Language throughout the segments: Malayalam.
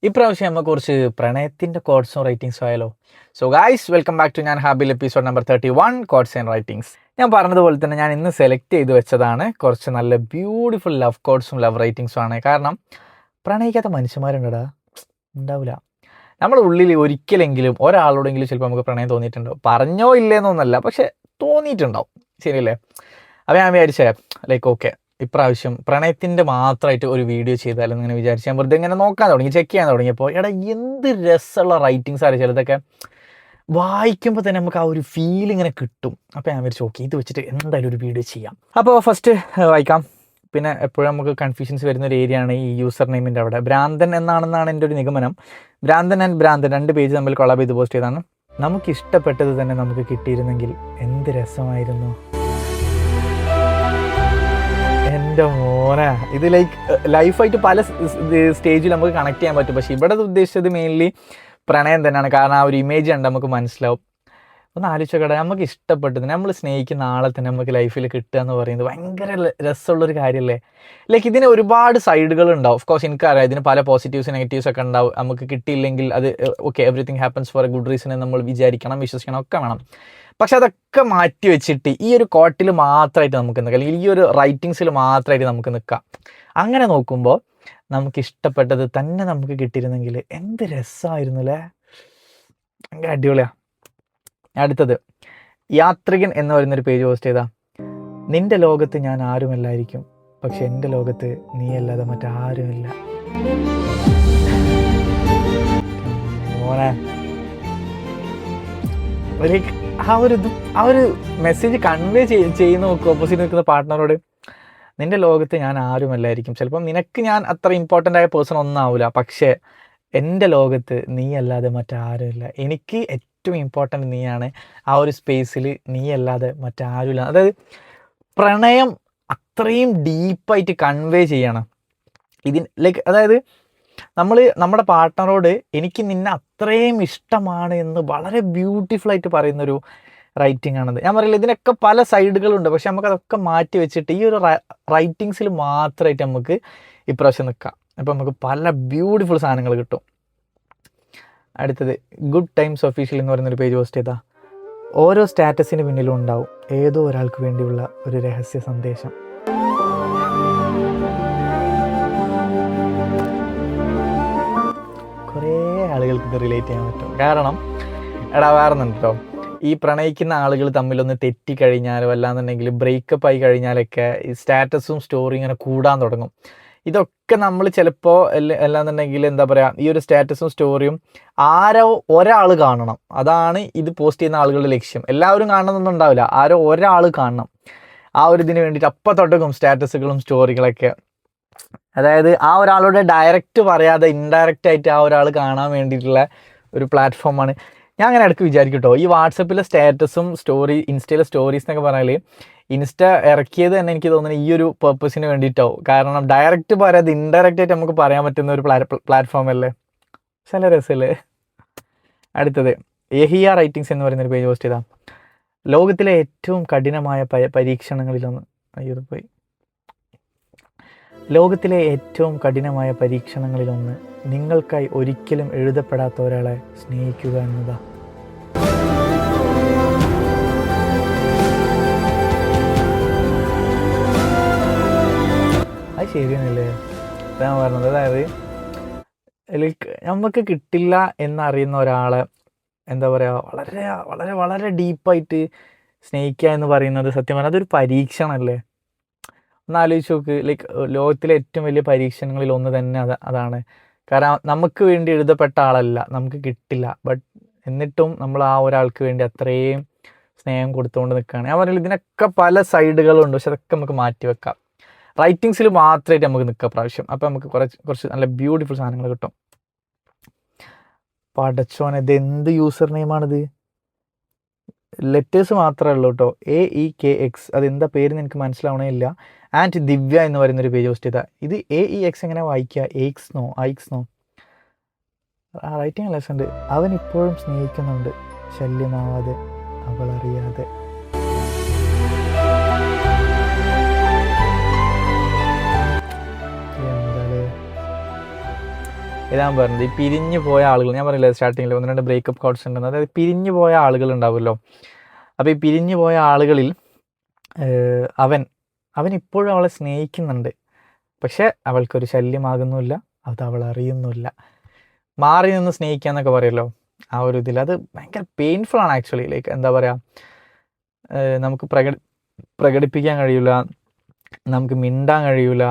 ഇപ്രാവശ്യം നമുക്ക് കുറച്ച് പ്രണയത്തിൻ്റെ കോഡ്സും റൈറ്റിങ്സും ആയാലോ. So guys, welcome back to ഞാൻ ഹാബിൽ episode number 31 quotes and writings. ഞാൻ പറഞ്ഞതുപോലെ തന്നെ ഞാൻ ഇന്ന് സെലക്ട് ചെയ്ത് വെച്ചതാണ് കുറച്ച് നല്ല ബ്യൂട്ടിഫുൾ ലവ് കോഡ്സും ലവ് റൈറ്റിങ്സും ആണ്. കാരണം പ്രണയിക്കാത്ത മനുഷ്യന്മാരുണ്ടടാ, ഉണ്ടാവില്ല. നമ്മുടെ ഉള്ളിൽ ഒരിക്കലെങ്കിലും ഒരാളോടെങ്കിലും ചിലപ്പോൾ നമുക്ക് പ്രണയം തോന്നിയിട്ടുണ്ടാവും. പറഞ്ഞോ ഇല്ലേന്നൊന്നല്ല, പക്ഷെ തോന്നിയിട്ടുണ്ടാവും. ശരിയല്ലേ? അപ്പോൾ ഞാൻ വിചാരിച്ചേ ഓക്കെ, ഇപ്രാവശ്യം പ്രണയത്തിൻ്റെ മാത്രമായിട്ട് ഒരു വീഡിയോ ചെയ്താലും ഇങ്ങനെ വിചാരിച്ച് ഞാൻ വെറുതെ ഇങ്ങനെ നോക്കാൻ തുടങ്ങി, ചെക്ക് ചെയ്യാൻ തുടങ്ങിയപ്പോൾ എന്ത് രസമുള്ള റൈറ്റിങ്സ് ആണ് ചിലതൊക്കെ. വായിക്കുമ്പോൾ തന്നെ നമുക്ക് ആ ഒരു ഫീൽ ഇങ്ങനെ കിട്ടും. അപ്പോൾ ഞാൻ വിചാരിച്ചു ഓക്കെ, ഇത് വെച്ചിട്ട് എന്തായാലും ഒരു വീഡിയോ ചെയ്യാം. അപ്പോൾ ഫസ്റ്റ് വായിക്കാം. പിന്നെ എപ്പോഴും നമുക്ക് കൺഫ്യൂഷൻസ് വരുന്ന ഒരു ഏരിയ ആണ് ഈ യൂസർ നെയിമിൻ്റെ അവിടെ. ഭ്രാന്തൻ എന്നാണെന്നാണ് എൻ്റെ ഒരു നിഗമനം. ഭ്രാന്തൻ ആൻഡ് ഭ്രാന്തൻ 2 പേജ് തമ്മിൽ കൊളാബ് ചെയ്ത് പോസ്റ്റ് ചെയ്താണ്. നമുക്ക് ഇഷ്ടപ്പെട്ടത് തന്നെ നമുക്ക് കിട്ടിയിരുന്നെങ്കിൽ എന്ത് രസമായിരുന്നു. എൻ്റെ മോനെ, ഇത് ലൈഫായിട്ട് പല സ്റ്റേജിൽ നമുക്ക് കണക്ട് ചെയ്യാൻ പറ്റും. പക്ഷേ ഇവിടെ ഉദ്ദേശിച്ചത് മെയിൻലി പ്രണയം തന്നെയാണ്. കാരണം ആ ഒരു ഇമേജ് കണ്ട് നമുക്ക് മനസ്സിലാവും. ഒന്ന് ആലോചിച്ചോക്കട്ടെ, നമുക്ക് ഇഷ്ടപ്പെട്ടത് നമ്മൾ സ്നേഹിക്കുന്ന ആളെ തന്നെ നമുക്ക് ലൈഫിൽ കിട്ടുക എന്ന് പറയുന്നത് ഭയങ്കര രസമുള്ളൊരു കാര്യമല്ലേ. ഇതിന് ഒരുപാട് സൈഡുകൾ ഉണ്ടാവും. ഓഫ് കോഴ്സ് എനിക്കറിയാം ഇതിന് പല പോസിറ്റീവ്സ് നെഗറ്റീവ്സ് ഒക്കെ ഉണ്ടാവും. നമുക്ക് കിട്ടിയില്ലെങ്കിൽ അത് okay, everything happens four A good reason എന്ന് നമ്മൾ വിചാരിക്കണം, വിശ്വസിക്കണം ഒക്കെ വേണം. പക്ഷെ അതൊക്കെ മാറ്റി വെച്ചിട്ട് ഈ ഒരു കോട്ടിൽ മാത്രമായിട്ട് നമുക്ക് നിൽക്കാം, അല്ലെങ്കിൽ ഈ ഒരു റൈറ്റിങ്സിൽ മാത്രമായിട്ട് നമുക്ക് നിൽക്കാം. അങ്ങനെ നോക്കുമ്പോൾ നമുക്ക് ഇഷ്ടപ്പെട്ടത് തന്നെ നമുക്ക് കിട്ടിയിരുന്നെങ്കിൽ എന്ത് രസമായിരുന്നു അല്ലേ. ഭയങ്കര അടിപൊളിയാണ്. അടുത്തത് യാത്രികൻ എന്ന് പറയുന്നൊരു പേജ് പോസ്റ്റ് ചെയ്താ. നിന്റെ ലോകത്ത് ഞാൻ ആരുമല്ലായിരിക്കും, പക്ഷെ എൻ്റെ ലോകത്ത് നീയല്ലാതെ മറ്റാരുമില്ല. മോനെ, ആ ഒരു മെസ്സേജ് കൺവേ ചെയ്യുന്ന നോക്കും ഓപ്പോസിറ്റ് നിൽക്കുന്ന പാർട്ട്ണറോട്. നിന്റെ ലോകത്ത് ഞാൻ ആരുമല്ലായിരിക്കും, ചിലപ്പം നിനക്ക് ഞാൻ അത്ര ഇമ്പോർട്ടൻ്റ് ആയ പേഴ്സൺ ഒന്നും ആവില്ല, പക്ഷേ എൻ്റെ ലോകത്ത് നീ അല്ലാതെ മറ്റാരുമില്ല. എനിക്ക് ഏറ്റവും ഇമ്പോർട്ടൻ്റ് നീയാണ്. ആ ഒരു സ്പേസിൽ നീ അല്ലാതെ മറ്റാരുമില്ല. അതായത് പ്രണയം അത്രയും ഡീപ്പായിട്ട് കൺവേ ചെയ്യണം അതായത് നമ്മുടെ പാർട്ട്ണറോട് എനിക്ക് നിന്നെ അത്രയും ഇഷ്ടമാണ് എന്ന് വളരെ ബ്യൂട്ടിഫുൾ ആയിട്ട് പറയുന്നൊരു റൈറ്റിംഗ് ആണത്. ഞാൻ പറയില്ല, ഇതിനൊക്കെ പല സൈഡുകളുണ്ട്, പക്ഷെ നമുക്കതൊക്കെ മാറ്റി വെച്ചിട്ട് ഈ ഒരു റൈറ്റിങ്സിൽ മാത്രമായിട്ട് നമുക്ക് ഇപ്രാവശ്യം നിൽക്കാം. അപ്പോൾ നമുക്ക് പല ബ്യൂട്ടിഫുൾ സാധനങ്ങൾ കിട്ടും. അടുത്തത് ഗുഡ് ടൈംസ് ഒഫീഷ്യൽ എന്ന് പറയുന്നൊരു പേജ് പോസ്റ്റ് ചെയ്താൽ. ഓരോ സ്റ്റാറ്റസിന് പിന്നിലും ഉണ്ടാവും ഏതോ ഒരാൾക്ക് വേണ്ടിയുള്ള ഒരു രഹസ്യ സന്ദേശം. കുറേ ആളുകൾക്ക് ഇത് റിലേറ്റ് ചെയ്യാൻ പറ്റും. കാരണം വേറൊന്നുണ്ട് കേട്ടോ, ഈ പ്രണയിക്കുന്ന ആളുകൾ തമ്മിലൊന്ന് തെറ്റിക്കഴിഞ്ഞാലോ അല്ലാന്നുണ്ടെങ്കിൽ ബ്രേക്കപ്പ് ആയി കഴിഞ്ഞാലൊക്കെ ഈ സ്റ്റാറ്റസും സ്റ്റോറി ഇങ്ങനെ കൂടാൻ തുടങ്ങും. ഇതൊക്കെ നമ്മൾ ചിലപ്പോൾ അല്ലാന്നുണ്ടെങ്കിൽ എന്താ പറയുക, ഈ ഒരു സ്റ്റാറ്റസും സ്റ്റോറിയും ഒരാൾ കാണണം. അതാണ് ഇത് പോസ്റ്റ് ചെയ്യുന്ന ആളുകളുടെ ലക്ഷ്യം. എല്ലാവരും കാണണമെന്നൊന്നും ഉണ്ടാവില്ല, ഒരാൾ കാണണം. ആ ഒരു ഇതിന് വേണ്ടിയിട്ട് അപ്പം തൊട്ടക്കും സ്റ്റാറ്റസുകളും സ്റ്റോറികളൊക്കെ. അതായത് ആ ഒരാളോട് ഡയറക്റ്റ് പറയാതെ ഇൻഡയറക്റ്റ് ആയിട്ട് ആ ഒരാൾ കാണാൻ വേണ്ടിയിട്ടുള്ള ഒരു പ്ലാറ്റ്ഫോമാണ്. ഞാൻ അങ്ങനെ ഇടയ്ക്ക് വിചാരിക്കും കേട്ടോ, ഈ വാട്സപ്പിലെ സ്റ്റാറ്റസും ഇൻസ്റ്റയിലെ സ്റ്റോറീസ് എന്നൊക്കെ പറഞ്ഞാൽ ഇൻസ്റ്റ ഇറക്കിയത് തന്നെ എനിക്ക് തോന്നുന്നത് ഈ ഒരു പർപ്പസിന് വേണ്ടിയിട്ടാവും. കാരണം ഡയറക്റ്റ് പറയാതെ ഇൻഡയറക്റ്റ് ആയിട്ട് നമുക്ക് പറയാൻ പറ്റുന്ന ഒരു പ്ലാറ്റ്ഫോം അല്ലേ. ചില രസമല്ലേ. അടുത്തത് യഹിയ റൈറ്റിങ്സ് എന്ന് പറയുന്നൊരു പേജ് പോസ്റ്റ് ചെയ്താൽ. ലോകത്തിലെ ഏറ്റവും കഠിനമായ പരീക്ഷണങ്ങളിലൊന്ന് പോയി ലോകത്തിലെ ഏറ്റവും കഠിനമായ പരീക്ഷണങ്ങളിലൊന്ന് നിങ്ങൾക്കായി ഒരിക്കലും എഴുതപ്പെടാത്ത ഒരാളെ സ്നേഹിക്കുക എന്നതാ. അത് ശരിയാണല്ലേ ഞാൻ പറഞ്ഞത്. അതായത് നമുക്ക് കിട്ടില്ല എന്നറിയുന്ന ഒരാളെ എന്താ പറയുക, വളരെ വളരെ വളരെ ഡീപ്പായിട്ട് സ്നേഹിക്കുക എന്ന് പറയുന്നത് സത്യം പറഞ്ഞാൽ അതൊരു പരീക്ഷണമല്ലേ. ഒന്ന് ആലോചിച്ച് നോക്ക്. ലോകത്തിലെ ഏറ്റവും വലിയ പരീക്ഷണങ്ങളിൽ ഒന്ന് തന്നെ അതാണ്. കാരണം നമുക്ക് വേണ്ടി എഴുതപ്പെട്ട ആളല്ല, നമുക്ക് കിട്ടില്ല. ബട്ട് എന്നിട്ടും നമ്മൾ ആ ഒരാൾക്ക് വേണ്ടി അത്രയും സ്നേഹം കൊടുത്തുകൊണ്ട് നിൽക്കുകയാണ്. ഞാൻ പറഞ്ഞില്ല, ഇതിനൊക്കെ പല സൈഡുകളുണ്ട്, പക്ഷെ അതൊക്കെ നമുക്ക് മാറ്റി വെക്കാം. റൈറ്റിങ്സിൽ മാത്രമായിട്ട് നമുക്ക് നിൽക്കാം പ്രാവശ്യം. അപ്പോൾ നമുക്ക് കുറച്ച് നല്ല ബ്യൂട്ടിഫുൾ സാധനങ്ങൾ കിട്ടും. പടച്ചോനെ, ഇത് എന്ത് യൂസർ നെയിമാണിത്? ലെറ്റേഴ്സ് മാത്രമേ ഉള്ളൂ കേട്ടോ. AEKX, അതെന്താ പേരെന്ന് എനിക്ക് മനസ്സിലാവണേ ഇല്ല. ആൻഡ് ദിവ്യ എന്ന് പറയുന്നൊരു പേജ് പോസ്റ്റ് ചെയ്താൽ. ഇത് AEX എങ്ങനെ വായിക്കുക? ഐക്സ്നോ റൈറ്റിംഗ് ലെസ് ഉണ്ട്. അവൻ ഇപ്പോഴും സ്നേഹിക്കുന്നുണ്ട്, ശല്യമാവാതെ, അവൾ അറിയാതെ. ഇതാൻ പറഞ്ഞത് ഈ പിരിഞ്ഞു പോയ ആളുകൾ, ഞാൻ പറയില്ല സ്റ്റാർട്ടിങ്ങിൽ 1-2 ബ്രേക്കപ്പ് കോഡ്സ് ഉണ്ടെന്ന്, അതായത് പിരിഞ്ഞു പോയ ആളുകൾ ഉണ്ടാവുമല്ലോ. അപ്പോൾ ഈ പിരിഞ്ഞു പോയ ആളുകളിൽ അവൻ ഇപ്പോഴും അവളെ സ്നേഹിക്കുന്നുണ്ട്, പക്ഷെ അവൾക്കൊരു ശല്യമാകുന്നില്ല, അത് അവൾ അറിയുന്നില്ല. മാറി നിന്ന് സ്നേഹിക്കുക എന്നൊക്കെ പറയുമല്ലോ, ആ ഒരു ഇതിൽ അത് ഭയങ്കര പെയിൻഫുൾ ആണ് ആക്ച്വലി. ലൈക്ക് എന്താ പറയുക, നമുക്ക് പ്രകടിപ്പിക്കാൻ കഴിയില്ല, നമുക്ക് മിണ്ടാൻ കഴിയില്ല,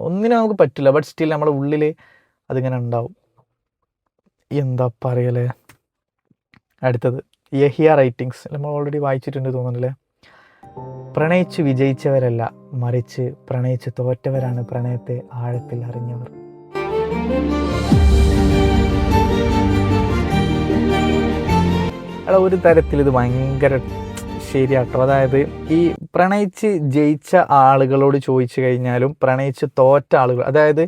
ഒന്നിനും നമുക്ക് പറ്റില്ല. ബട്ട് സ്റ്റിൽ നമ്മുടെ ഉള്ളിൽ അതിങ്ങനെ ഉണ്ടാവും. എന്താ പറയലേ. അടുത്തത് യഹിയ റൈറ്റിങ്സ്, നമ്മൾ ഓൾറെഡി വായിച്ചിട്ടുണ്ട് തോന്നുന്നില്ലേ. പ്രണയിച്ചു വിജയിച്ചവരല്ല, മറിച്ച് പ്രണയിച്ച് തോറ്റവരാണ് പ്രണയത്തെ ആഴത്തിൽ അറിഞ്ഞവർ. ഒരു തരത്തിൽ ഇത് ഭയങ്കര ശരിയാട്ടോ. അതായത് ഈ പ്രണയിച്ച് ജയിച്ച ആളുകളോട് ചോദിച്ചു കഴിഞ്ഞാലും പ്രണയിച്ച് തോറ്റ ആളുകൾ, അതായത്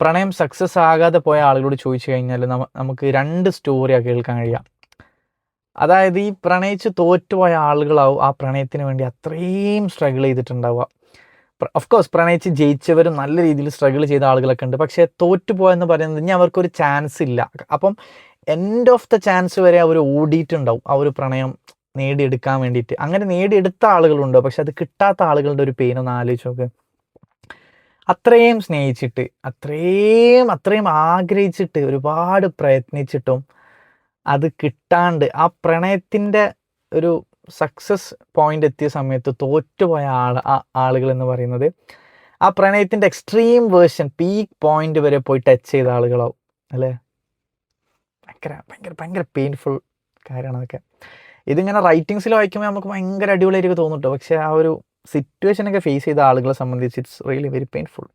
പ്രണയം സക്സസ് ആകാതെ പോയ ആളുകളോട് ചോദിച്ചു കഴിഞ്ഞാൽ നമുക്ക് 2 സ്റ്റോറിയാണ് കേൾക്കാൻ കഴിയുക. അതായത് ഈ പ്രണയിച്ച് തോറ്റുപോയ ആളുകളാവും ആ പ്രണയത്തിന് വേണ്ടി അത്രയും സ്ട്രഗിൾ ചെയ്തിട്ടുണ്ടാവുക. ഓഫ്കോഴ്സ് പ്രണയിച്ച് ജയിച്ചവരും നല്ല രീതിയിൽ സ്ട്രഗിൾ ചെയ്ത ആളുകളൊക്കെ ഉണ്ട്. പക്ഷേ തോറ്റുപോയെന്ന് പറയുന്നത് ഇനി അവർക്കൊരു ചാൻസ് ഇല്ല. അപ്പം എൻഡ് ഓഫ് ദ ചാൻസ് വരെ അവർ ഓടിയിട്ടുണ്ടാവും ആ ഒരു പ്രണയം നേടിയെടുക്കാൻ വേണ്ടിയിട്ട്. അങ്ങനെ നേടിയെടുത്ത ആളുകളുണ്ടോ, പക്ഷെ അത് കിട്ടാത്ത ആളുകളുടെ ഒരു പെയിൻ ഒന്ന് ആലോചിച്ച് നോക്ക്. അത്രയും സ്നേഹിച്ചിട്ട്, അത്രയും ആഗ്രഹിച്ചിട്ട്, ഒരുപാട് പ്രയത്നിച്ചിട്ടും അത് കിട്ടാണ്ട് ആ പ്രണയത്തിൻ്റെ ഒരു സക്സസ് പോയിന്റ് എത്തിയ സമയത്ത് തോറ്റുപോയ ആളുകൾ എന്ന് പറയുന്നത് ആ പ്രണയത്തിൻ്റെ എക്സ്ട്രീം വേർഷൻ, പീക്ക് പോയിന്റ് വരെ പോയി ടച്ച് ചെയ്ത ആളുകളാവും അല്ലേ. ഭയങ്കര പെയിൻഫുൾ കാര്യമാണ് അതൊക്കെ. ഇതിങ്ങനെ റൈറ്റിങ്സിൽ വായിക്കുമ്പോൾ നമുക്ക് ഭയങ്കര അടിപൊളിയായിട്ട് തോന്നും കേട്ടോ. പക്ഷേ ആ ഒരു സിറ്റുവേഷനൊക്കെ ഫേസ് ചെയ്ത ആളുകളെ സംബന്ധിച്ച് ഇറ്റ്സ് റിയലി വെരി പെയിൻഫുൾ.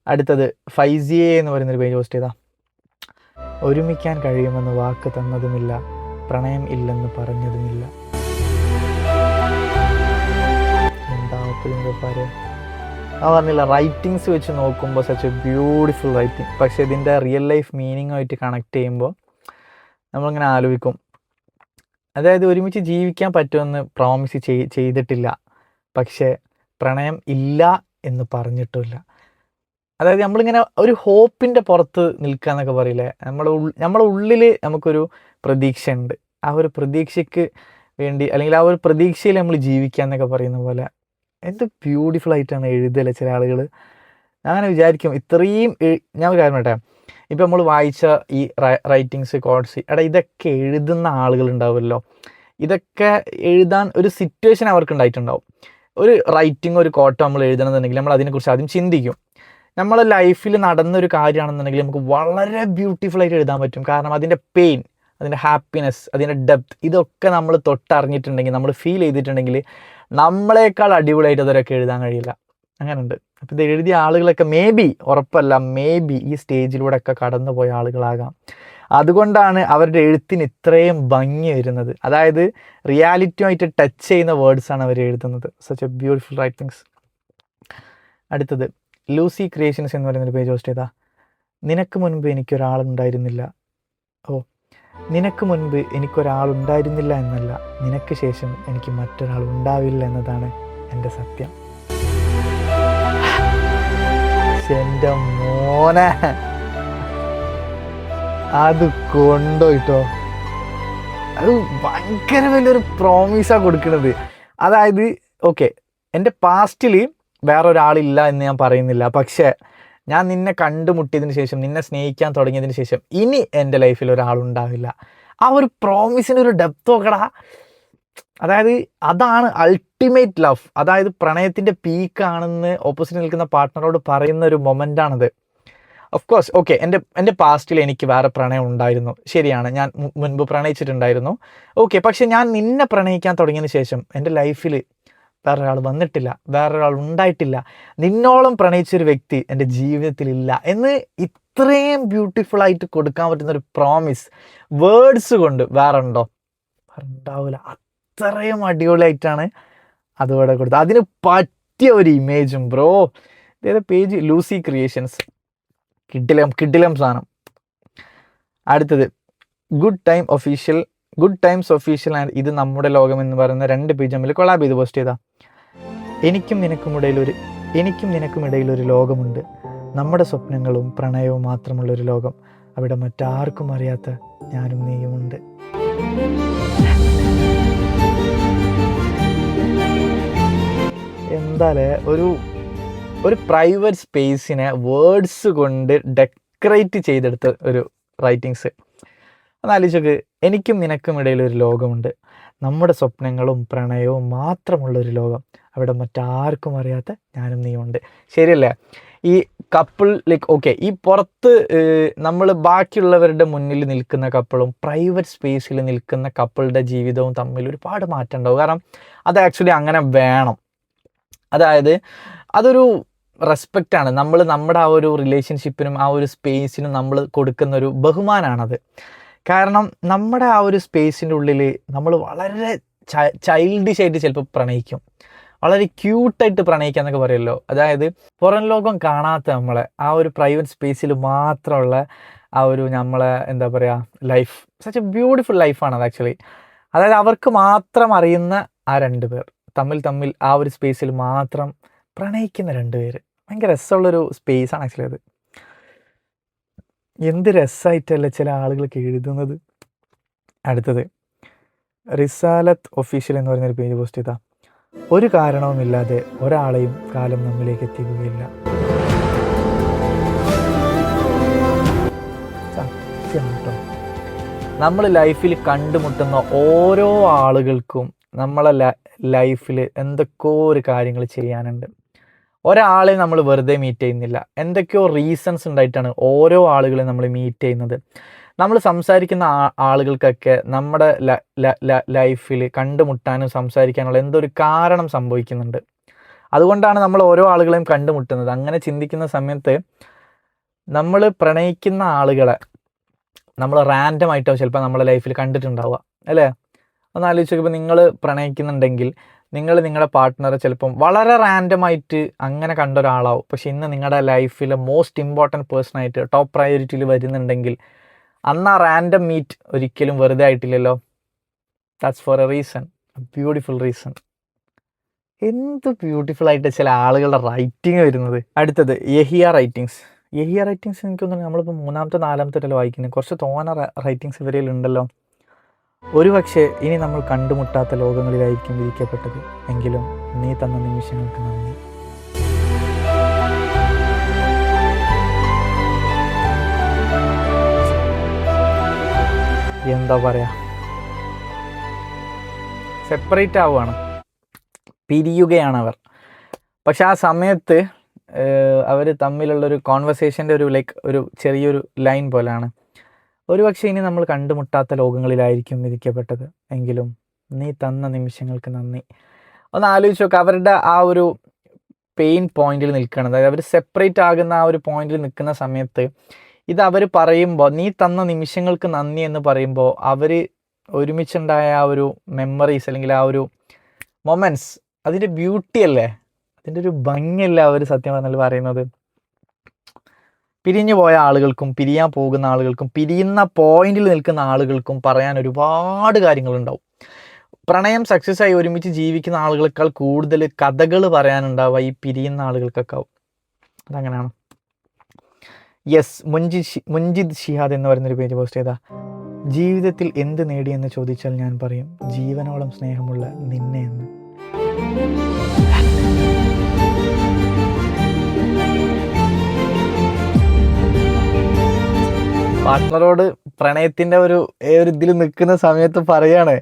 അടുത്തത് ഫൈസിയെ എന്ന് പറയുന്നൊരു പേജ് പോസ്റ്റ് ചെയ്താ. ഒരുമിക്കാൻ കഴിയുമെന്ന് വാക്ക് തന്നതുമില്ല, പ്രണയം ഇല്ലെന്ന് പറഞ്ഞതുമില്ല. എന്താ പറയുക, ആ പറഞ്ഞില്ല, റൈറ്റിങ്സ് വെച്ച് നോക്കുമ്പോൾ സച്ച് എ ബ്യൂട്ടിഫുൾ റൈറ്റിംഗ്. പക്ഷേ ഇതിൻ്റെ റിയൽ ലൈഫ് മീനിങ്ങുമായിട്ട് കണക്ട് ചെയ്യുമ്പോൾ നമ്മളിങ്ങനെ ആലോചിക്കും. അതായത് ഒരുമിച്ച് ജീവിക്കാൻ പറ്റുമെന്ന് പ്രോമിസ് ചെയ്തിട്ടില്ല, പക്ഷേ പ്രണയം ഇല്ല എന്ന് പറഞ്ഞിട്ടില്ല. അതായത് നമ്മളിങ്ങനെ ഒരു ഹോപ്പിൻ്റെ പുറത്ത് നിൽക്കുക എന്നൊക്കെ പറയില്ലേ, നമ്മുടെ ഉള്ളിൽ നമുക്കൊരു പ്രതീക്ഷ ഉണ്ട്. ആ ഒരു പ്രതീക്ഷയ്ക്ക് വേണ്ടി, അല്ലെങ്കിൽ ആ ഒരു പ്രതീക്ഷയിൽ നമ്മൾ ജീവിക്കുക എന്നൊക്കെ പറയുന്ന പോലെ എന്ത് ബ്യൂട്ടിഫുൾ ആയിട്ടാണ് എഴുതല്ലേ ചില ആളുകൾ. അങ്ങനെ വിചാരിക്കും ഇത്രയും. ഞാൻ ഒരു കാര്യം പറയട്ടെ, ഇപ്പം നമ്മൾ വായിച്ച ഈ റൈറ്റിങ്സ്, കോഡ്സ്, ഇതൊക്കെ എഴുതുന്ന ആളുകൾ ഉണ്ടാവുമല്ലോ, ഇതൊക്കെ എഴുതാൻ ഒരു സിറ്റുവേഷൻ അവർക്ക് ഉണ്ടായിട്ടുണ്ടാവും. ഒരു റൈറ്റിംഗ്, ഒരു കോട്ടോ നമ്മൾ എഴുതണമെന്നുണ്ടെങ്കിൽ നമ്മൾ അതിനെക്കുറിച്ച് ആദ്യം ചിന്തിക്കും. നമ്മളെ ലൈഫിൽ നടന്നൊരു കാര്യമാണെന്നുണ്ടെങ്കിൽ നമുക്ക് വളരെ ബ്യൂട്ടിഫുൾ ആയിട്ട് എഴുതാൻ പറ്റും. കാരണം അതിൻ്റെ പെയിൻ, അതിൻ്റെ ഹാപ്പിനെസ്, അതിൻ്റെ ഡെപ്ത്, ഇതൊക്കെ നമ്മൾ തൊട്ടറിഞ്ഞിട്ടുണ്ടെങ്കിൽ, നമ്മൾ ഫീൽ ചെയ്തിട്ടുണ്ടെങ്കിൽ നമ്മളെക്കാൾ അടിപൊളിയായിട്ട് അതൊക്കെ എഴുതാൻ കഴിയില്ല. അങ്ങനെ ഉണ്ട്. അപ്പോൾ ഇത് എഴുതിയ ആളുകളൊക്കെ ഉറപ്പല്ല, ഈ സ്റ്റേജിലൂടെ ഒക്കെ കടന്നു പോയ ആളുകളാകാം. അതുകൊണ്ടാണ് അവരുടെ എഴുത്തിന് ഇത്രയും ഭംഗി വരുന്നത്. അതായത് റിയാലിറ്റിയുമായിട്ട് ടച്ച് ചെയ്യുന്ന വേർഡ്സാണ് അവർ എഴുതുന്നത്. Such A beautiful writings. അടുത്തത് ലൂസി ക്രിയേഷൻസ് എന്ന് പറയുന്നൊരു പേജ് പോസ്റ്റ് ചെയ്താ. നിനക്ക് മുൻപ് എനിക്കൊരാളുണ്ടായിരുന്നില്ല എന്നല്ല, നിനക്ക് ശേഷം എനിക്ക് മറ്റൊരാൾ ഉണ്ടാവില്ല എന്നതാണ് എൻ്റെ സത്യം. എൻ്റെ മോനെ, അത് കൊണ്ടോയിട്ടോ, അത് ഭയങ്കര വലിയൊരു പ്രോമിസാണ് കൊടുക്കുന്നത്. അതായത് ഓക്കെ, എൻ്റെ പാസ്റ്റിൽ വേറൊരാളില്ല എന്ന് ഞാൻ പറയുന്നില്ല, പക്ഷേ ഞാൻ നിന്നെ കണ്ടുമുട്ടിയതിന് ശേഷം, നിന്നെ സ്നേഹിക്കാൻ തുടങ്ങിയതിന് ശേഷം ഇനി എൻ്റെ ലൈഫിൽ ഒരാളുണ്ടാവില്ല. ആ ഒരു പ്രോമിസിൻ്റെ ഒരു ഡെപ്ത് നോക്കടാ. അതായത് അതാണ് അൾട്ടിമേറ്റ് ലവ്. അതായത് പ്രണയത്തിൻ്റെ പീക്കാണെന്ന് ഓപ്പോസിറ്റ് നിൽക്കുന്ന പാർട്ട്ണറോട് പറയുന്ന ഒരു മൊമെൻ്റാണത്. ഓഫ് കോഴ്സ് ഓക്കെ, എൻ്റെ പാസ്റ്റിൽ എനിക്ക് വേറെ പ്രണയം ഉണ്ടായിരുന്നു, ശരിയാണ്, ഞാൻ മുൻപ് പ്രണയിച്ചിട്ടുണ്ടായിരുന്നു, ഓക്കെ. പക്ഷെ ഞാൻ നിന്നെ പ്രണയിക്കാൻ തുടങ്ങിയതിന് ശേഷം എൻ്റെ ലൈഫിൽ വേറൊരാൾ വന്നിട്ടില്ല, വേറൊരാൾ ഉണ്ടായിട്ടില്ല, നിന്നോളം പ്രണയിച്ചൊരു വ്യക്തി എൻ്റെ ജീവിതത്തിലില്ല എന്ന് ഇത്രയും ബ്യൂട്ടിഫുൾ ആയിട്ട് കൊടുക്കാൻ പറ്റുന്ന ഒരു പ്രോമിസ് വേർഡ്സ് കൊണ്ട് വേറെ ഉണ്ടോ? ഉണ്ടാവില്ല. അത്രയും അടിപൊളിയായിട്ടാണ് അതുകൂടെ കൊടുത്തത്. അതിന് പറ്റിയ ഒരു ഇമേജും ബ്രോ. ഇതേത് പേജ്? Lucy creations. കിഡിലം സാധനം. അടുത്തത് ഗുഡ് ടൈംസ് ഒഫീഷ്യൽ ആൻഡ് ഇത് നമ്മുടെ ലോകം എന്ന് പറയുന്ന 2 പേജ് തമ്മിൽ കൊളാബ് ചെയ്ത് പോസ്റ്റ് ചെയ്താ. എനിക്കും നിനക്കുമിടയിൽ ഒരു ലോകമുണ്ട്, നമ്മുടെ സ്വപ്നങ്ങളും പ്രണയവും മാത്രമുള്ളൊരു ലോകം, അവിടെ മറ്റാർക്കും അറിയാത്ത ഞാനും നീയുമുണ്ട്. എന്തായാലേ ഒരു പ്രൈവറ്റ് സ്പേസിനെ വേർഡ്സ് കൊണ്ട് ഡെക്കറേറ്റ് ചെയ്തെടുത്ത ഒരു റൈറ്റിങ്സ്. എന്നാലോചിച്ചോക്ക്, എനിക്കും നിനക്കും ഇടയിൽ ഒരു ലോകമുണ്ട്, നമ്മുടെ സ്വപ്നങ്ങളും പ്രണയവും മാത്രമുള്ളൊരു ലോകം, അവിടെ മറ്റാർക്കും അറിയാത്ത ഞാനും നീയുമുണ്ട്. ശരിയല്ലേ? ഈ കപ്പിൾ ലൈക്ക് ഓക്കെ, ഈ പുറത്ത് നമ്മൾ ബാക്കിയുള്ളവരുടെ മുന്നിൽ നിൽക്കുന്ന കപ്പിളും പ്രൈവറ്റ് സ്പേസിൽ നിൽക്കുന്ന കപ്പിളുടെ ജീവിതവും തമ്മിൽ ഒരുപാട് മാറ്റം ഉണ്ടാവും. കാരണം അത് ആക്ച്വലി അങ്ങനെ വേണം. അതായത് അതൊരു റെസ്പെക്റ്റാണ്. നമ്മൾ നമ്മുടെ ആ ഒരു റിലേഷൻഷിപ്പിനും ആ ഒരു സ്പേസിനും നമ്മൾ കൊടുക്കുന്ന ഒരു ബഹുമാനമാണത്. കാരണം നമ്മുടെ ആ ഒരു സ്പേസിൻ്റെ ഉള്ളിൽ നമ്മൾ വളരെ ചൈൽഡിഷ് ആയിട്ട് ചിലപ്പോൾ പ്രണയിക്കും, വളരെ ക്യൂട്ടായിട്ട് പ്രണയിക്കുക എന്നൊക്കെ പറയുമല്ലോ. അതായത് പുറം ലോകം കാണാത്ത നമ്മളെ ആ ഒരു പ്രൈവറ്റ് സ്പേസിൽ മാത്രമുള്ള ആ ഒരു നമ്മളെ എന്താ പറയുക ലൈഫ്, സച്ച് എ ബ്യൂട്ടിഫുൾ ലൈഫാണ് അത് ആക്ച്വലി. അതായത് അവർക്ക് മാത്രം അറിയുന്ന ആ രണ്ടുപേർ തമ്മിൽ ആ ഒരു സ്പേസിൽ മാത്രം പ്രണയിക്കുന്ന രണ്ടുപേര്, ഭയങ്കര രസമുള്ളൊരു സ്പേസാണ് ആക്ച്വലി അത്. എന്ത് രസമായിട്ടല്ലേ ചില ആളുകളൊക്കെ എഴുതുന്നത്. അടുത്തത് റിസാലത്ത് ഒഫീഷ്യൽ എന്ന് പറയുന്നൊരു പേജ് പോസ്റ്റ് ചെയ്താൽ, ഒരു കാരണവുമില്ലാതെ ഒരാളെയും കാലം നമ്മിലേക്ക് എത്തിക്കുകയില്ല. സത്യം കേട്ടോ. നമ്മൾ ലൈഫിൽ കണ്ടുമുട്ടുന്ന ഓരോ ആളുകൾക്കും നമ്മളെ ലൈഫിൽ എന്തൊക്കെയോ ഒരു കാര്യങ്ങൾ ചെയ്യാനുണ്ട്. ഒരാളെ നമ്മൾ വെറുതെ മീറ്റ് ചെയ്യുന്നില്ല, എന്തൊക്കെയോ റീസൺസ് ഉണ്ടായിട്ടാണ് ഓരോ ആളുകളെ നമ്മൾ മീറ്റ് ചെയ്യുന്നത്. നമ്മൾ സംസാരിക്കുന്ന ആളുകൾക്കൊക്കെ നമ്മുടെ ലൈഫിൽ കണ്ടുമുട്ടാനും സംസാരിക്കാനുള്ള എന്തൊരു കാരണം സംഭവിക്കുന്നുണ്ട്. അതുകൊണ്ടാണ് നമ്മൾ ഓരോ ആളുകളെയും കണ്ടുമുട്ടുന്നത്. അങ്ങനെ ചിന്തിക്കുന്ന സമയത്ത് നമ്മൾ പ്രണയിക്കുന്ന ആളുകളെ നമ്മൾ റാൻഡമായിട്ടോ ചിലപ്പോൾ നമ്മളെ ലൈഫിൽ കണ്ടിട്ടുണ്ടാവുക, അല്ലേ? ഒന്ന് ആലോചിച്ച് നോക്കുമ്പോൾ, നിങ്ങൾ പ്രണയിക്കുന്നുണ്ടെങ്കിൽ നിങ്ങൾ നിങ്ങളുടെ പാർട്ട്ണറെ ചിലപ്പം വളരെ റാൻഡമായിട്ട് അങ്ങനെ കണ്ട ഒരാളാവും. പക്ഷെ ഇന്ന് നിങ്ങളുടെ ലൈഫിലെ മോസ്റ്റ് ഇമ്പോർട്ടൻറ്റ് പേഴ്സണായിട്ട് ടോപ്പ് പ്രയോറിറ്റിയിൽ വരുന്നുണ്ടെങ്കിൽ അന്ന് ആ റാൻഡം മീറ്റ് ഒരിക്കലും വെറുതെ ആയിട്ടില്ലല്ലോ. That's for a reason, a beautiful reason. എന്ത് ബ്യൂട്ടിഫുൾ ആയിട്ട് ചില ആളുകളുടെ റൈറ്റിംഗ് വരുന്നത്. അടുത്തത് യഹിയ റൈറ്റിങ്സ്. എനിക്കൊന്നും നമ്മളിപ്പോൾ 3ാമത്തെ 4ാമത്തെ വായിക്കുന്നത്, കുറച്ച് തോന റൈറ്റിങ്സ് ഇവരിലുണ്ടല്ലോ. ഒരു പക്ഷേ ഇനി നമ്മൾ കണ്ടുമുട്ടാത്ത ലോകങ്ങളിലായിരിക്കും വിധിക്കപ്പെട്ടത്, എങ്കിലും നീ തന്ന നിമിഷങ്ങൾക്ക് നന്ദി. എന്താ പറയുക, സെപ്പറേറ്റ് ആവുകയാണ്, പിരിയുകയാണ് അവർ. പക്ഷെ ആ സമയത്ത് അവർ തമ്മിലുള്ളൊരു കോൺവെർസേഷൻ്റെ ഒരു ചെറിയൊരു ലൈൻ പോലെയാണ്, ഒരുപക്ഷെ ഇനി നമ്മൾ കണ്ടുമുട്ടാത്ത ലോകങ്ങളിലായിരിക്കും വിധിക്കപ്പെട്ടത്, എങ്കിലും നീ തന്ന നിമിഷങ്ങൾക്ക് നന്ദി. ഒന്ന് ആലോചിച്ച് നോക്കുക, അവരുടെ ആ ഒരു പെയിൻ പോയിന്റിൽ നിൽക്കണം. അതായത് അവർ സെപ്പറേറ്റ് ആകുന്ന ആ ഒരു പോയിന്റിൽ നിൽക്കുന്ന സമയത്ത് ഇത് അവർ പറയുമ്പോൾ, നീ തന്ന നിമിഷങ്ങൾക്ക് നന്ദി എന്ന് പറയുമ്പോൾ, അവർ ഒരുമിച്ചുണ്ടായ ആ ഒരു മെമ്മറീസ് അല്ലെങ്കിൽ ആ ഒരു മൊമെൻറ്റ്സ്, അതിൻ്റെ ബ്യൂട്ടി അല്ലേ, അതിൻ്റെ ഒരു ഭംഗിയല്ല അവർ സത്യം പറഞ്ഞാൽ പറയുന്നത്. പിരിഞ്ഞു പോയ ആളുകൾക്കും പിരിയാൻ പോകുന്ന ആളുകൾക്കും പിരിയുന്ന പോയിന്റിൽ നിൽക്കുന്ന ആളുകൾക്കും പറയാൻ ഒരുപാട് കാര്യങ്ങളുണ്ടാവും. പ്രണയം സക്സസ് ആയി ഒരുമിച്ച് ജീവിക്കുന്ന ആളുകളെക്കാൾ കൂടുതൽ കഥകൾ പറയാനുണ്ടാവുക ഈ പിരിയുന്ന ആളുകൾക്കൊക്കെ ആവും. അതങ്ങനെയാണ്. യെസ്, മുൻജിദ് ഷിഹാദ് എന്ന് പറയുന്നൊരു പേജ് പോസ്റ്റ് ചെയ്താൽ, ജീവിതത്തിൽ എന്ത് നേടിയെന്ന് ചോദിച്ചാൽ ഞാൻ പറയും ജീവനോളം സ്നേഹമുള്ള നിന്നെ എന്ന്. പാർട്ട്ണറോട് പ്രണയത്തിൻ്റെ ഒരു ഇതിൽ നിൽക്കുന്ന സമയത്ത് പറയാണ്,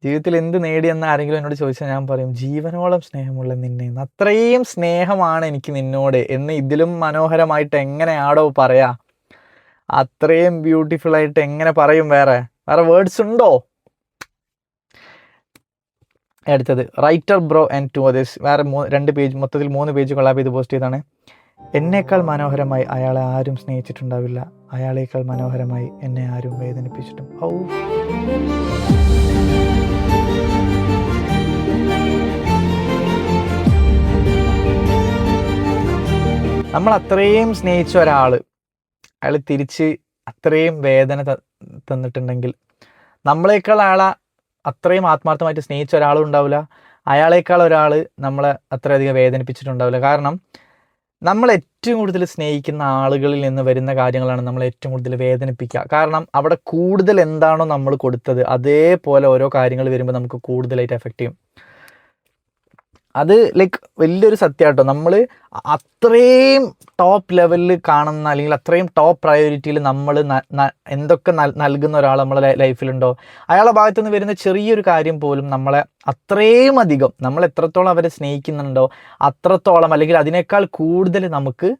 ജീവിതത്തിൽ എന്ത് നേടിയെന്ന് ആരെങ്കിലും എന്നോട് ചോദിച്ചാൽ ഞാൻ പറയും ജീവനോളം സ്നേഹമുള്ള നിന്നെ. അത്രയും സ്നേഹമാണ് എനിക്ക് നിന്നോട് എന്ന് ഇതിലും മനോഹരമായിട്ട് എങ്ങനെയാണോ പറയാ? അത്രയും ബ്യൂട്ടിഫുൾ ആയിട്ട് എങ്ങനെ പറയും? വേറെ വേർഡ്സ് ഉണ്ടോ? അടുത്തത് റൈറ്റർ ബ്രോ ആൻഡ് 2 others. വേറെ 2 പേജ്, മൊത്തത്തിൽ 3 പേജ് കൊള്ളാബ് ചെയ്ത് പോസ്റ്റ് ചെയ്താണ്. എന്നേക്കാൾ മനോഹരമായി അയാളെ ആരും സ്നേഹിച്ചിട്ടുണ്ടാവില്ല, അയാളേക്കാൾ മനോഹരമായി എന്നെ ആരും വേദനിപ്പിച്ചിട്ടും. നമ്മൾ അത്രയും സ്നേഹിച്ച ഒരാൾ, അയാൾ തിരിച്ച് അത്രയും വേദന തന്നിട്ടുണ്ടെങ്കിൽ, നമ്മളെക്കാൾ അയാളെ അത്രയും ആത്മാർത്ഥമായിട്ട് സ്നേഹിച്ച ഒരാളും ഉണ്ടാവില്ല, അയാളേക്കാൾ ഒരാൾ നമ്മളെ അത്രയധികം വേദനിപ്പിച്ചിട്ടുണ്ടാവില്ല. കാരണം നമ്മൾ ഏറ്റവും കൂടുതൽ സ്നേഹിക്കുന്ന ആളുകളിൽ നിന്ന് വരുന്ന കാര്യങ്ങളാണ് നമ്മൾ ഏറ്റവും കൂടുതൽ വേദനിപ്പിക്കുക. കാരണം അവിടെ കൂടുതൽ എന്താണോ നമ്മൾ കൊടുത്തത് അതേപോലെ ഓരോ കാര്യങ്ങൾ വരുമ്പോൾ നമുക്ക് കൂടുതലായിട്ട് എഫക്റ്റ് ചെയ്യും. അത് ലൈക്ക് വലിയൊരു സത്യമാട്ടോ. നമ്മൾ അത്രയും ടോപ്പ് ലെവലിൽ കാണുന്ന അല്ലെങ്കിൽ അത്രയും ടോപ്പ് പ്രയോറിറ്റിയിൽ നമ്മൾ എന്തൊക്കെ നൽകുന്ന ഒരാൾ നമ്മളെ ലൈഫിലുണ്ടോ, അയാളുടെ ഭാഗത്തു നിന്ന് വരുന്ന ചെറിയൊരു കാര്യം പോലും നമ്മളെ അത്രയും അധികം, നമ്മൾ എത്രത്തോളം അവരെ സ്നേഹിക്കുന്നുണ്ടോ അത്രത്തോളം അല്ലെങ്കിൽ അതിനേക്കാൾ കൂടുതൽ നമുക്ക്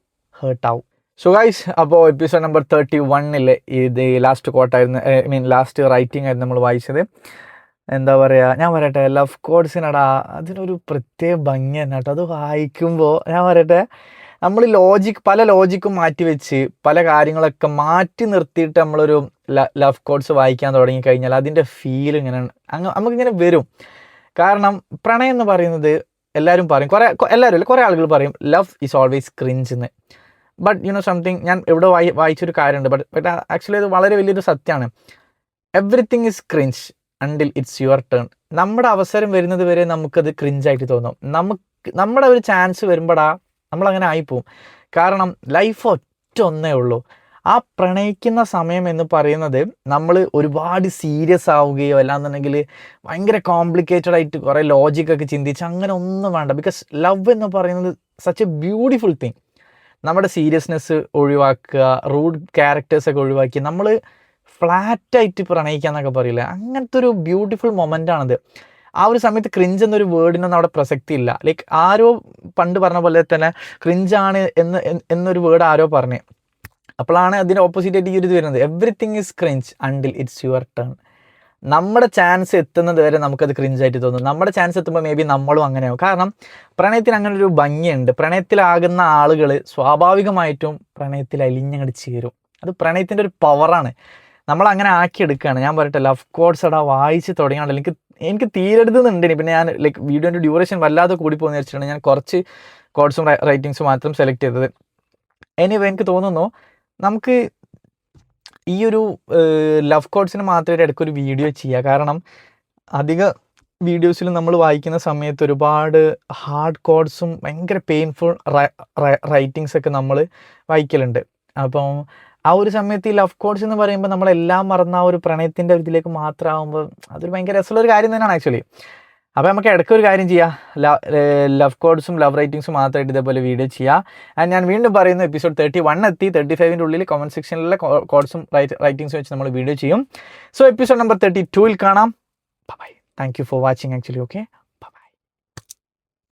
ഹേർട്ടാവും. സോ ഗൈസ്, അപ്പോൾ എപ്പിസോഡ് നമ്പർ 31 ഇത് ലാസ്റ്റ് കോട്ടായിരുന്നു, ലാസ്റ്റ് റൈറ്റിംഗ് ആയിരുന്നു നമ്മൾ വായിച്ചത്. എന്താ പറയുക, ഞാൻ പറയട്ടെ, ലവ് കോഡ്സിനടാ അതിനൊരു പ്രത്യേക ഭംഗി തന്നെ കേട്ടോ. അത് വായിക്കുമ്പോൾ ഞാൻ പറയട്ടെ, നമ്മൾ പല ലോജിക്കും മാറ്റി വെച്ച് പല കാര്യങ്ങളൊക്കെ മാറ്റി നിർത്തിയിട്ട് നമ്മളൊരു ലവ് കോഡ്സ് വായിക്കാൻ തുടങ്ങിക്കഴിഞ്ഞാൽ അതിൻ്റെ ഫീൽ ഇങ്ങനെ നമുക്കിങ്ങനെ വരും. കാരണം പ്രണയം എന്ന് പറയുന്നത് എല്ലാവരും പറയും, കുറേ ആളുകൾ പറയും ലവ് ഈസ് ഓൾവേസ് ക്രിഞ്ച് എന്ന്. ബട്ട് യു നോ സംതിങ്, ഞാൻ എവിടെ വായിച്ചൊരു കാര്യമുണ്ട്, ബട്ട് ആക്ച്വലി അത് വളരെ വലിയൊരു സത്യമാണ്. Everything is cringe until it's your turn. നമ്മുടെ അവസരം വരുന്നത് വരെ നമുക്കത് ക്രിഞ്ചായിട്ട് തോന്നും. നമ്മുടെ ഒരു ചാൻസ് വരുമ്പോഴാ നമ്മളങ്ങനെ ആയിപ്പോവും. കാരണം ലൈഫ് ഒന്നേ ഉള്ളൂ. ആ പ്രണയിക്കുന്ന സമയം എന്ന് പറയുന്നത് നമ്മൾ ഒരുപാട് സീരിയസ് ആവുകയോ അല്ലാന്നുണ്ടെങ്കിൽ ഭയങ്കര കോംപ്ലിക്കേറ്റഡ് ആയിട്ട് കുറേ ലോജിക്കൊക്കെ ചിന്തിച്ച് അങ്ങനെ ഒന്നും വേണ്ട. ബിക്കോസ് ലവ് എന്ന് പറയുന്നത് സച്ച് എ ബ്യൂട്ടിഫുൾ തിങ്. നമ്മുടെ സീരിയസ്നെസ് ഒഴിവാക്കുക, റൂഡ് ക്യാരക്ടേഴ്സൊക്കെ ഒഴിവാക്കി നമ്മൾ ഫ്ലാറ്റായിട്ട് പ്രണയിക്കുക എന്നൊക്കെ പറയില്ല, അങ്ങനത്തെ ഒരു ബ്യൂട്ടിഫുൾ മൊമെൻ്റാണത്. ആ ഒരു സമയത്ത് ക്രിഞ്ച് എന്നൊരു വേർഡിനൊന്നും അവിടെ പ്രസക്തി ഇല്ല. ലൈക്ക് ആരോ പണ്ട് പറഞ്ഞ പോലെ തന്നെ ക്രിഞ്ചാണ് എന്നൊരു വേർഡ് ആരോ പറഞ്ഞേ, അപ്പോഴാണ് അതിൻ്റെ ഓപ്പോസിറ്റായിട്ട് ഈ ഒരു ഇത് വരുന്നത്. Everything is cringe until it's your turn. നമ്മുടെ ചാൻസ് എത്തുന്നത് വരെ നമുക്കത് ക്രിഞ്ചായിട്ട് തോന്നും. നമ്മുടെ ചാൻസ് എത്തുമ്പോൾ മേ ബി നമ്മളും അങ്ങനെയാവും. കാരണം പ്രണയത്തിന് അങ്ങനെ ഒരു ഭംഗിയുണ്ട്. പ്രണയത്തിലാകുന്ന ആളുകൾ സ്വാഭാവികമായിട്ടും പ്രണയത്തിൽ അലിഞ്ഞങ്ങോട്ട് ചേരും. അത് പ്രണയത്തിൻ്റെ ഒരു പവറാണ്. നമ്മളങ്ങനെ ആക്കിയെടുക്കുകയാണ്. ഞാൻ പറയട്ടെ, ലവ് കോഡ്സ് എടാ വായിച്ച് തുടങ്ങിയാണല്ലോ എനിക്ക് തീരെടുത്തുന്നുണ്ട്. പിന്നെ ഞാൻ ലൈക്ക് വീഡിയോൻ്റെ ഡ്യൂറേഷൻ വല്ലാതെ കൂടി പോകുന്ന വെച്ചിട്ടാണ് ഞാൻ കുറച്ച് കോഡ്സും റൈറ്റിങ്സും മാത്രം സെലക്ട് ചെയ്തത്. എനിവേ, എനിക്ക് തോന്നുന്നു നമുക്ക് ഈ ഒരു ലവ് കോഡ്സിന് മാത്രമേ ഇടയ്ക്കൊരു വീഡിയോ ചെയ്യുക. കാരണം അധിക വീഡിയോസിൽ നമ്മൾ വായിക്കുന്ന സമയത്ത് ഒരുപാട് ഹാർഡ് കോഡ്സും ഭയങ്കര പെയിൻഫുൾ റൈറ്റിങ്സൊക്കെ നമ്മൾ വായിക്കലുണ്ട്. അപ്പം ആ ഒരു സമയത്ത് ഈ ലവ് കോഡ്സ് എന്ന് പറയുമ്പോൾ നമ്മളെല്ലാം മറന്ന ആ ഒരു പ്രണയത്തിൻ്റെ ഇതിലേക്ക് മാത്രമാകുമ്പോൾ അതൊരു ഭയങ്കര രസമുള്ളൊരു കാര്യം തന്നെയാണ് ആക്ച്വലി. അപ്പോൾ നമുക്ക് ഇടയ്ക്ക് ഒരു കാര്യം ചെയ്യാം, ലവ് കോഡ്സും ലവ് റൈറ്റിങ്സും മാത്രമായിട്ട് ഇതേപോലെ വീഡിയോ ചെയ്യാം. ആൻഡ് ഞാൻ വീണ്ടും പറയുന്നു, എപ്പിസോഡ് 31 എത്തി. 35-ൻ്റെ ഉള്ളിൽ കമൻറ്റ് സെക്ഷനിലെ കോഡ്സും റൈറ്റിങ്സും വെച്ച് നമ്മൾ വീഡിയോ ചെയ്യും. സോ എപ്പിസോഡ് നമ്പർ 32 കാണാം. Bye. Thank you for watching actually. Okay.